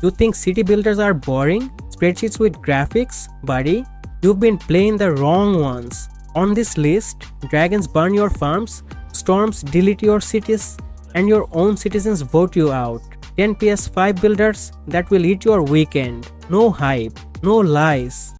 You think city builders are boring? Spreadsheets with graphics? Buddy, you've been playing the wrong ones. On this list, dragons burn your farms, storms delete your cities, and your own citizens vote you out. 10 PS5 builders that will eat your weekend. No hype, no lies.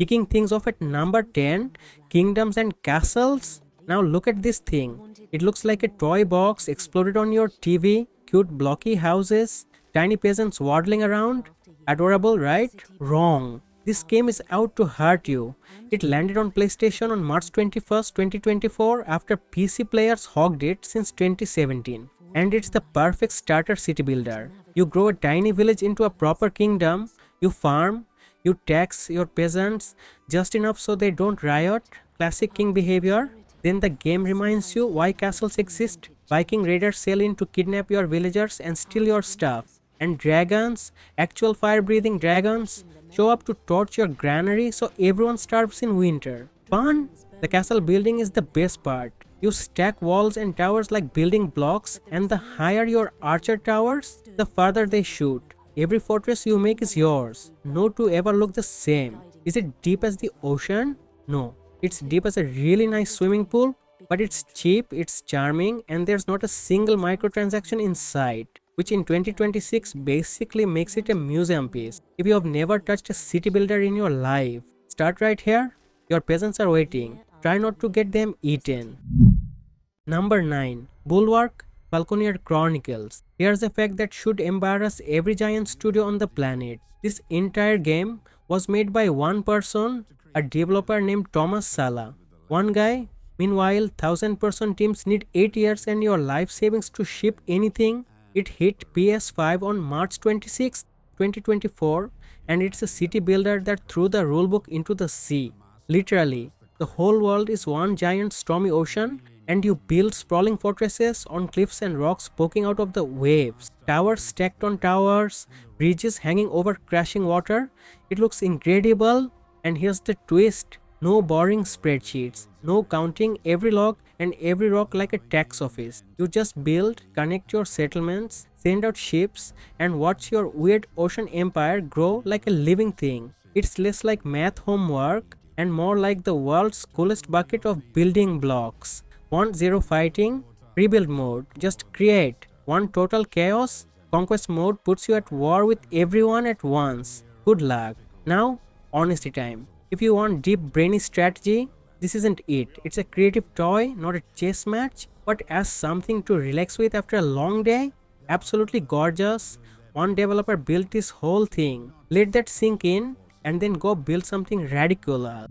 Kicking things off at number 10, Kingdoms and Castles. Now look at this thing. It looks like a toy box exploded on your TV, cute blocky houses, tiny peasants waddling around. Adorable, right? Wrong. This game is out to hurt you. It landed on PlayStation on March 21st, 2024 after PC players hogged it since 2017. And it's the perfect starter city builder. You grow a tiny village into a proper kingdom, you farm, you tax your peasants just enough so they don't riot, classic king behavior. Then the game reminds you why castles exist. Viking raiders sail in to kidnap your villagers and steal your stuff. And dragons, actual fire-breathing dragons, show up to torch your granary so everyone starves in winter. Fun? The castle building is the best part. You stack walls and towers like building blocks, and the higher your archer towers, the farther they shoot. Every fortress you make is yours. No two ever look the same. Is it deep as the ocean? No. It's deep as a really nice swimming pool, but it's cheap, it's charming, and there's not a single microtransaction inside, which in 2026 basically makes it a museum piece. If you have never touched a city builder in your life, start right here. Your peasants are waiting. Try not to get them eaten. Number 9. Bulwark, Falconeer Chronicles. Here's a fact that should embarrass every giant studio on the planet. This entire game was made by one person, a developer named Thomas Sala. One guy. Meanwhile, 1000-person teams need 8 years and your life savings to ship anything. It hit PS5 on March 26, 2024, and it's a city builder that threw the rulebook into the sea. Literally, the whole world is one giant stormy ocean, and you build sprawling fortresses on cliffs and rocks poking out of the waves. Towers stacked on towers, bridges hanging over crashing water. It looks incredible, and here's the twist. No boring spreadsheets, no counting every log and every rock like a tax office. You just build, connect your settlements, send out ships, and watch your weird ocean empire grow like a living thing. It's less like math homework and more like the world's coolest bucket of building blocks. Want zero fighting? Rebuild mode, just create. Want total chaos? Conquest mode puts you at war with everyone at once. Good luck. Now, honesty time. If you want deep brainy strategy, this isn't it. It's a creative toy, not a chess match, but as something to relax with after a long day. Absolutely gorgeous. One developer built this whole thing. Let that sink in and then go build something radical.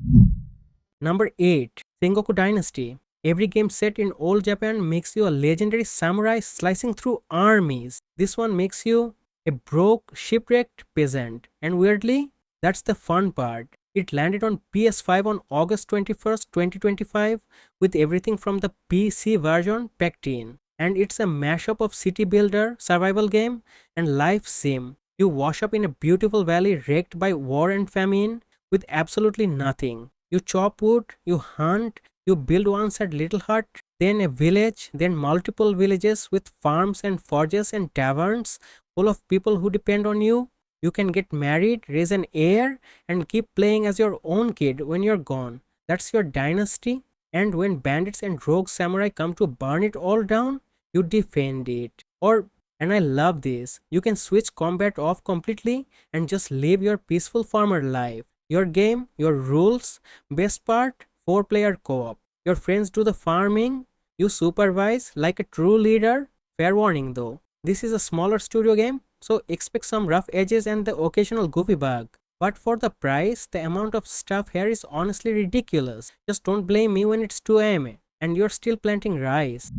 Number 8. Sengoku Dynasty. Every game set in old Japan makes you a legendary samurai slicing through armies. This one makes you a broke, shipwrecked peasant. And weirdly, that's the fun part. It landed on PS5 on August 21st, 2025 with everything from the PC version packed in. And it's a mashup of city builder, survival game, and life sim. You wash up in a beautiful valley wrecked by war and famine with absolutely nothing. You chop wood, you hunt, you build one sad little hut, then a village, then multiple villages with farms and forges and taverns full of people who depend on you. You can get married, raise an heir, and keep playing as your own kid when you're gone. That's your dynasty. And when bandits and rogue samurai come to burn it all down, you defend it. And I love this, you can switch combat off completely and just live your peaceful farmer life. Your game, your rules, best part, 4-player co-op. Your friends do the farming, you supervise like a true leader. Fair warning though, this is a smaller studio game, so expect some rough edges and the occasional goofy bug. But for the price, the amount of stuff here is honestly ridiculous. Just don't blame me when it's 2 AM and you're still planting rice.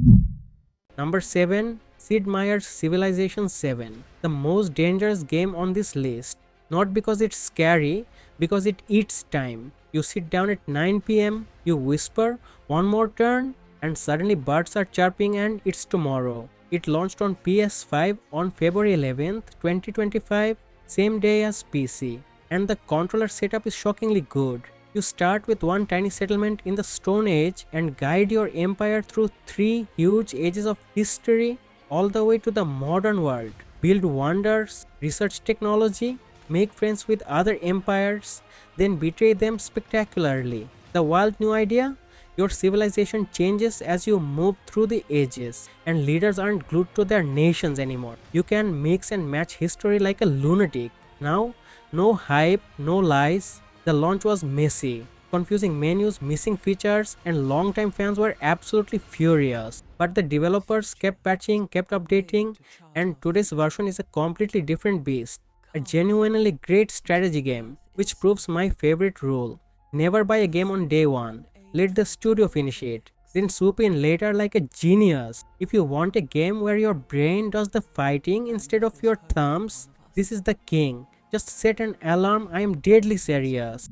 Number 7. Sid Meier's Civilization 7. The most dangerous game on this list. Not because it's scary, because it eats time. You sit down at 9 PM, you whisper, one more turn, and suddenly birds are chirping and it's tomorrow. It launched on PS5 on February 11th, 2025, same day as PC. And the controller setup is shockingly good. You start with one tiny settlement in the Stone Age and guide your empire through 3 huge ages of history all the way to the modern world. build wonders, research technology, make friends with other empires, then betray them spectacularly. The wild new idea? Your civilization changes as you move through the ages, and leaders aren't glued to their nations anymore. You can mix and match history like a lunatic. Now, no hype, no lies. The launch was messy, confusing menus, missing features, and longtime fans were absolutely furious. But the developers kept patching, kept updating, and today's version is a completely different beast. A genuinely great strategy game, which proves my favorite rule. Never buy a game on day one. Let the studio finish it, then swoop in later like a genius. If you want a game where your brain does the fighting instead of your thumbs, this is the king. Just set an alarm, I am deadly serious.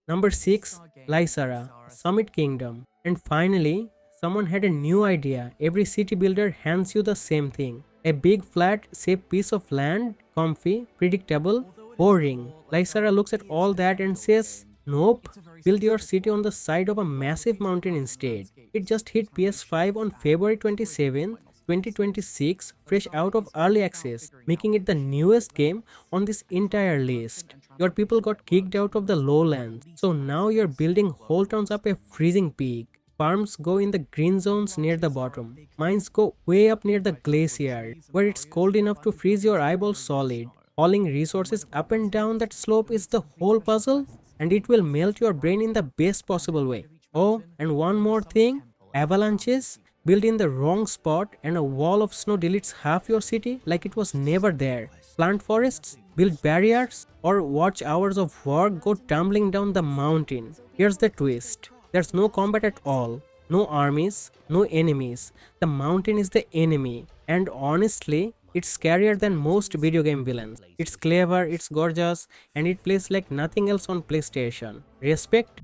Number 6. Laysara, Summit Kingdom. And finally, someone had a new idea. Every city builder hands you the same thing. A big flat, safe piece of land, comfy, predictable, boring. Laysara looks at all that and says, nope, build your city on the side of a massive mountain instead. It just hit PS5 on February 27, 2026, fresh out of early access, making it the newest game on this entire list. Your people got kicked out of the lowlands, so now you're building whole towns up a freezing peak. Farms go in the green zones near the bottom. Mines go way up near the glacier, where it's cold enough to freeze your eyeballs solid. Hauling resources up and down that slope is the whole puzzle, and it will melt your brain in the best possible way. Oh, and one more thing, avalanches. Built in the wrong spot and a wall of snow deletes half your city like it was never there. Plant forests, build barriers, or watch hours of work go tumbling down the mountain. Here's the twist. There's no combat at all. No armies, no enemies. The mountain is the enemy. And honestly, it's scarier than most video game villains. It's clever, it's gorgeous, and it plays like nothing else on PlayStation. Respect?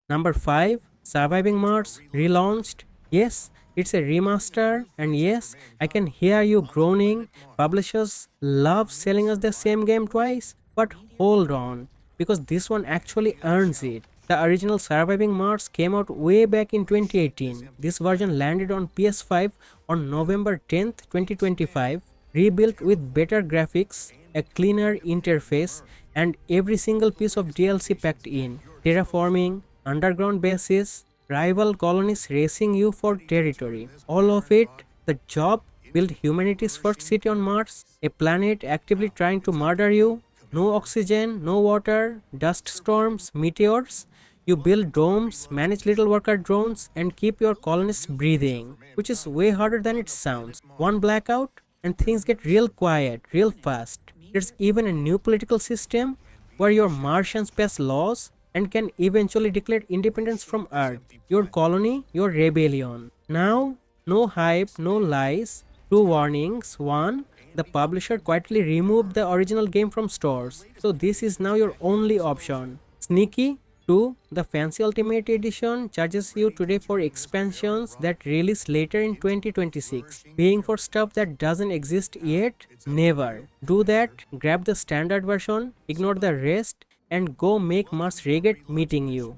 Number 5. Surviving Mars, Relaunched. Yes, it's a remaster, and yes, I can hear you groaning. Publishers love selling us the same game twice. But hold on, because this one actually earns it. The original Surviving Mars came out way back in 2018. This version landed on PS5 on November 10th, 2025, rebuilt with better graphics, a cleaner interface, and every single piece of DLC packed in. Terraforming, underground bases, rival colonies racing you for territory. All of it, the job, build humanity's first city on Mars, a planet actively trying to murder you, no oxygen, no water, dust storms, meteors. You build domes, manage little worker drones, and keep your colonists breathing, which is way harder than it sounds. One blackout, and things get real quiet, real fast. There's even a new political system where your Martians pass laws and can eventually declare independence from Earth. Your colony, your rebellion. Now, no hype, no lies. 2 warnings. 1. The publisher quietly removed the original game from stores, so this is now your only option. Sneaky. 2. The fancy Ultimate Edition charges you today for expansions that release later in 2026. Paying for stuff that doesn't exist yet? Never. Do that, grab the standard version, ignore the rest, and go make Mars regret meeting you.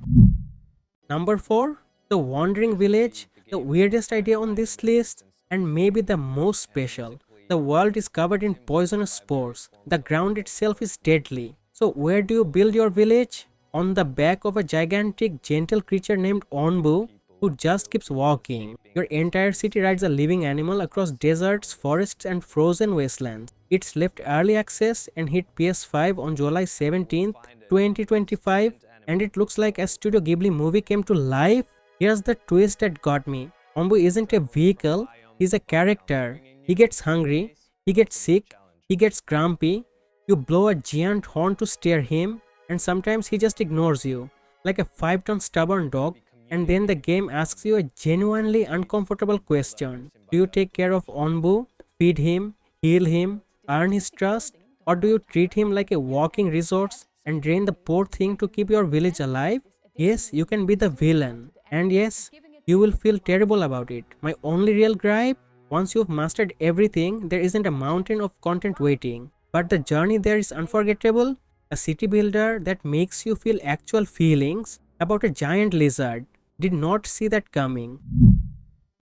Number 4. The Wandering Village, the weirdest idea on this list, and maybe the most special. The world is covered in poisonous spores. The ground itself is deadly. So where do you build your village? On the back of a gigantic, gentle creature named Onbu, who just keeps walking. Your entire city rides a living animal across deserts, forests, and frozen wastelands. It's left early access and hit PS5 on July 17th, 2025, and it looks like a Studio Ghibli movie came to life. Here's the twist that got me. Onbu isn't a vehicle, he's a character. He gets hungry, he gets sick, he gets grumpy. You blow a giant horn to steer him, and sometimes he just ignores you, like a 5-ton stubborn dog. And then the game asks you a genuinely uncomfortable question. Do you take care of Onbu, feed him, heal him, earn his trust? Or do you treat him like a walking resource and drain the poor thing to keep your village alive? Yes, you can be the villain. And yes, you will feel terrible about it. My only real gripe? Once you've mastered everything, there isn't a mountain of content waiting. But the journey there is unforgettable. A city builder that makes you feel actual feelings about a giant lizard. Did not see that coming.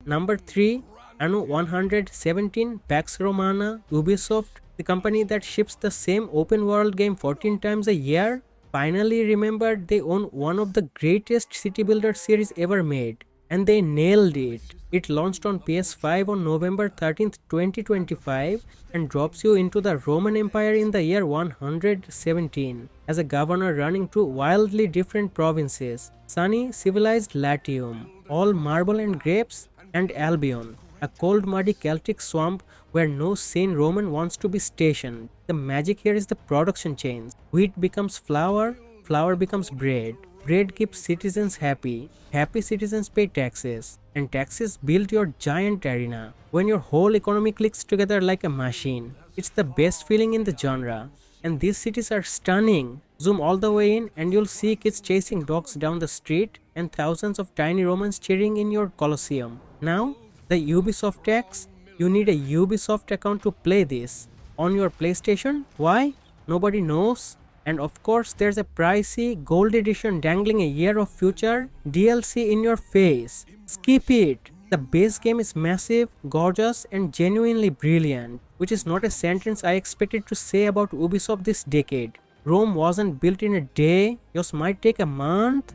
Number 3. Anno 117, Pax Romana, Ubisoft, the company that ships the same open world game 14 times a year, finally remembered they own one of the greatest city builder series ever made. And they nailed it. It launched on PS5 on November 13th, 2025 and drops you into the Roman Empire in the year 117 as a governor running two wildly different provinces, sunny civilized Latium, all marble and grapes, and Albion, a cold muddy Celtic swamp where no sane Roman wants to be stationed. The magic here is the production chains. Wheat becomes flour, flour becomes bread. Bread keeps citizens happy, happy citizens pay taxes, and taxes build your giant arena. When your whole economy clicks together like a machine, it's the best feeling in the genre. And these cities are stunning. Zoom all the way in and you'll see kids chasing dogs down the street and thousands of tiny Romans cheering in your Colosseum. Now, the Ubisoft tax, you need a Ubisoft account to play this. On your PlayStation? Why? Nobody knows. And of course, there's a pricey gold edition dangling a year of future DLC in your face. Skip it! The base game is massive, gorgeous, and genuinely brilliant, which is not a sentence I expected to say about Ubisoft this decade. Rome wasn't built in a day, yours might take a month.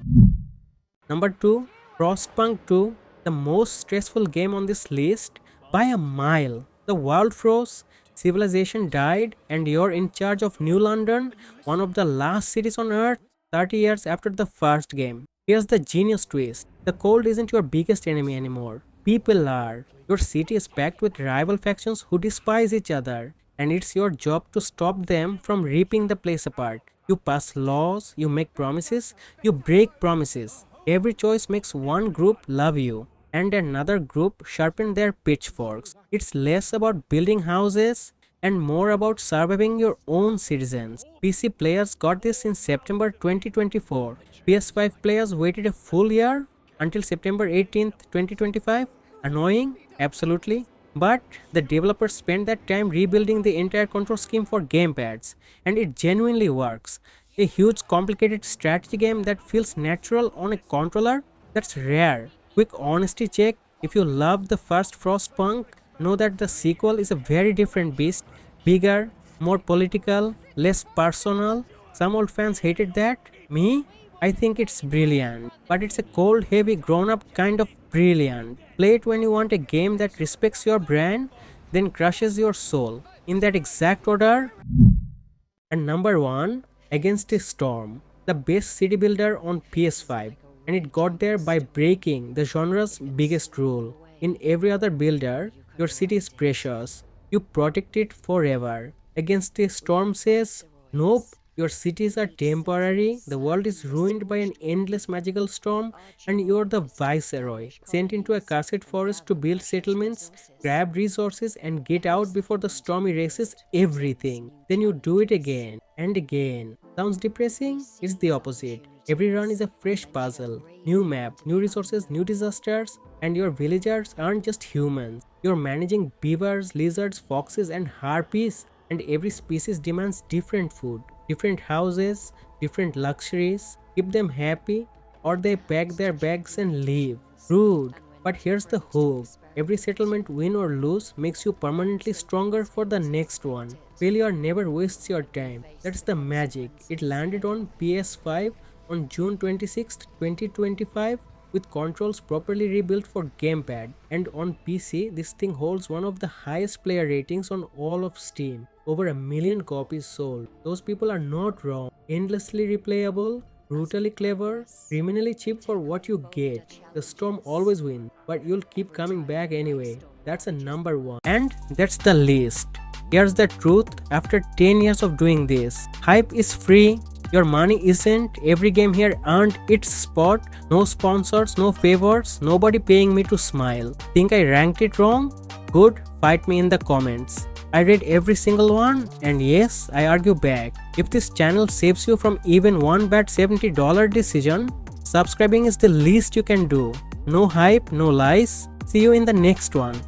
Number 2, Frostpunk 2, the most stressful game on this list by a mile. The world froze, civilization died, and you're in charge of New London, one of the last cities on Earth, 30 years after the first game. Here's the genius twist. The cold isn't your biggest enemy anymore. People are. Your city is packed with rival factions who despise each other, and it's your job to stop them from ripping the place apart. You pass laws, you make promises, you break promises. Every choice makes one group love you and another group sharpen their pitchforks. It's less about building houses and more about surviving your own citizens. PC players got this in September 2024. PS5 players waited a full year until September 18th, 2025. Annoying? Absolutely. But the developers spent that time rebuilding the entire control scheme for gamepads, and it genuinely works. A huge complicated strategy game that feels natural on a controller? That's rare. Quick honesty check, if you loved the first Frostpunk, know that the sequel is a very different beast, bigger, more political, less personal. Some old fans hated that. Me? I think it's brilliant, but it's a cold, heavy, grown-up kind of brilliant. Play it when you want a game that respects your brand, then crushes your soul. In that exact order. And number 1, Against a Storm, the best city builder on PS5. And it got there by breaking the genre's biggest rule. In every other builder, your city is precious. You protect it forever. Against a Storm says, nope, your cities are temporary, the world is ruined by an endless magical storm, and you're the viceroy, sent into a cursed forest to build settlements, grab resources, and get out before the storm erases everything. Then you do it again and again. Sounds depressing? It's the opposite. Every run is a fresh puzzle, new map, new resources, new disasters, and your villagers aren't just humans. You're managing beavers, lizards, foxes, and harpies, and every species demands different food, different houses, different luxuries. Keep them happy, or they pack their bags and leave. Rude. But here's the hook. Every settlement, win or lose, makes you permanently stronger for the next one. Failure never wastes your time. That's the magic. It landed on PS5 on June 26, 2025 with controls properly rebuilt for gamepad, and on PC this thing holds one of the highest player ratings on all of Steam. Over 1 million copies sold. Those people are not wrong. Endlessly replayable, brutally clever, criminally cheap for what you get. The storm always wins, but you'll keep coming back anyway. That's a number 1. And that's the list. Here's the truth after 10 years of doing this. Hype is free. Your money isn't. Every game here earned its spot. No sponsors, no favors, nobody paying me to smile. Think I ranked it wrong? Good, fight me in the comments. I read every single one, and yes, I argue back. If this channel saves you from even one bad $70 decision, subscribing is the least you can do. No hype, no lies. See you in the next one.